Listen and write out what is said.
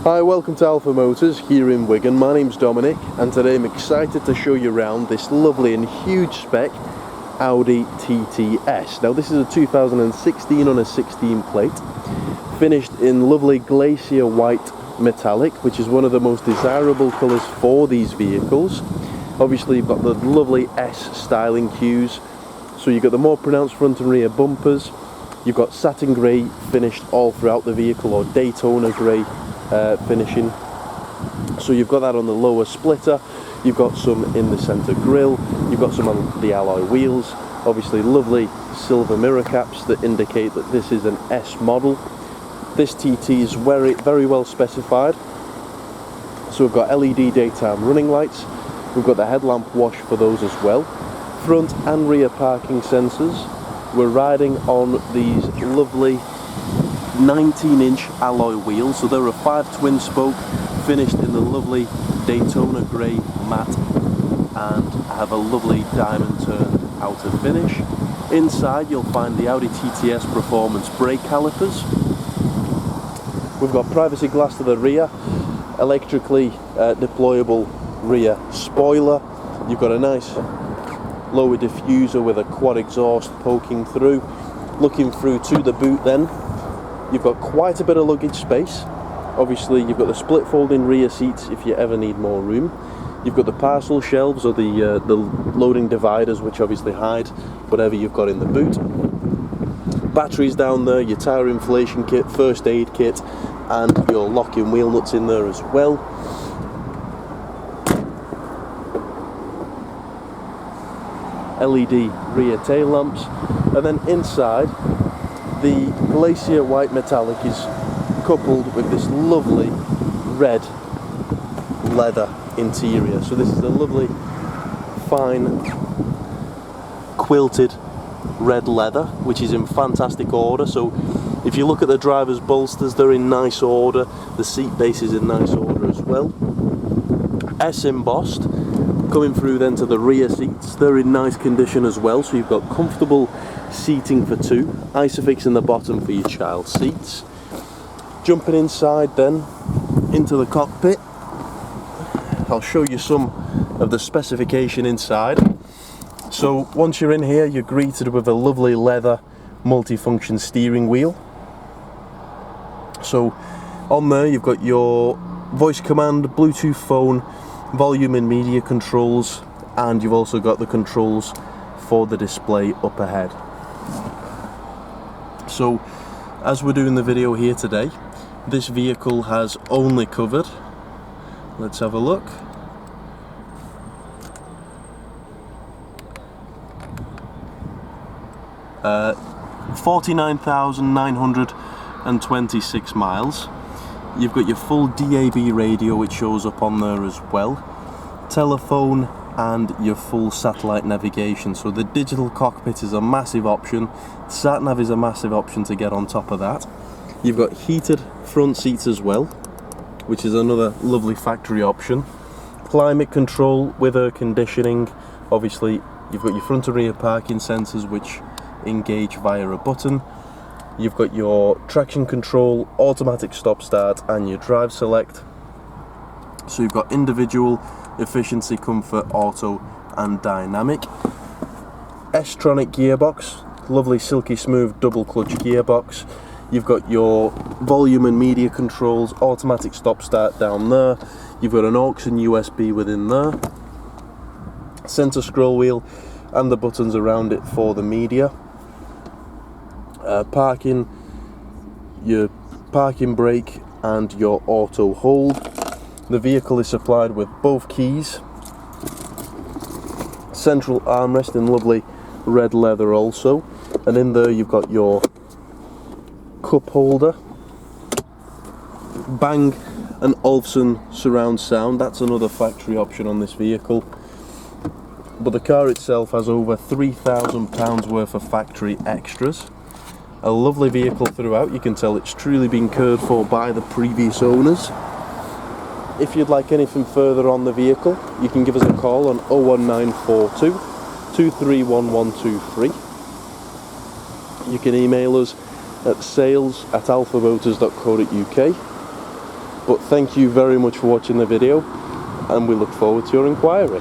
Hi, welcome to Alpha Motors here in Wigan. My name's Dominic and today I'm excited to show you around this lovely and huge spec Audi TTS. Now this is a 2016 on a 16 plate, finished in lovely Glacier White Metallic, which is one of the most desirable colours for these vehicles. Obviously you've got the lovely S styling cues, so you've got the more pronounced front and rear bumpers. You've got satin grey finished all throughout the vehicle, or Daytona grey finishing. So you've got that on the lower splitter, you've got some in the centre grille, you've got some on the alloy wheels. Obviously lovely silver mirror caps that indicate that this is an S model. This TT is very well specified. So we've got LED daytime running lights, we've got the headlamp wash for those as well, front and rear parking sensors. We're riding on these lovely 19-inch alloy wheels, so they're a 5 twin spoke finished in the lovely Daytona grey matte and have a lovely diamond turned outer finish. Inside you'll find the Audi TTS Performance brake calipers. We've got privacy glass to the rear, electrically deployable rear spoiler. You've got a nice lower diffuser with a quad exhaust poking through. Looking through to the boot then, you've got quite a bit of luggage space. Obviously you've got the split folding rear seats if you ever need more room. You've got the parcel shelves or the loading dividers, which obviously hide whatever you've got in the boot. Batteries down there, your tyre inflation kit, first aid kit, and your locking wheel nuts in there as well. LED rear tail lamps, and then inside the Glacier White Metallic is coupled with this lovely red leather interior. So this is a lovely fine quilted red leather which is in fantastic order. So if you look at the driver's bolsters, they're in nice order, the seat base is in nice order as well. S embossed. Coming through then to the rear seats, they're in nice condition as well, so you've got comfortable seating for two, Isofix in the bottom for your child seats. Jumping inside then into the cockpit, I'll show you some of the specification inside. So once you're in here, you're greeted with a lovely leather multifunction steering wheel. So on there you've got your voice command, Bluetooth phone, volume and media controls, and you've also got the controls for the display up ahead. So as we're doing the video here today, this vehicle has only covered, let's have a look, uh, 49,926 miles. You've got your full DAB radio, which shows up on there as well, telephone, and your full satellite navigation. So the digital cockpit is a massive option, SAT NAV is a massive option to get on top of that. You've got heated front seats as well, which is another lovely factory option. Climate control with air conditioning. Obviously you've got your front and rear parking sensors which engage via a button. You've got your traction control, automatic stop start, and your drive select. So you've got individual, efficiency, comfort, auto and dynamic. S-tronic gearbox, lovely silky smooth double clutch gearbox. You've got your volume and media controls, automatic stop start down there. You've got an aux and USB within there. Center scroll wheel and the buttons around it for the media. Parking, your parking brake and your auto hold. The vehicle is supplied with both keys, central armrest in lovely red leather also, and in there you've got your cup holder, Bang and Olufsen Surround Sound. That's another factory option on this vehicle, but the car itself has over £3,000 worth of factory extras. A lovely vehicle throughout, you can tell it's truly been cared for by the previous owners. If you'd like anything further on the vehicle, you can give us a call on 01942 231123. You can email us at sales@alphamotors.co.uk. But thank you very much for watching the video, and we look forward to your inquiry.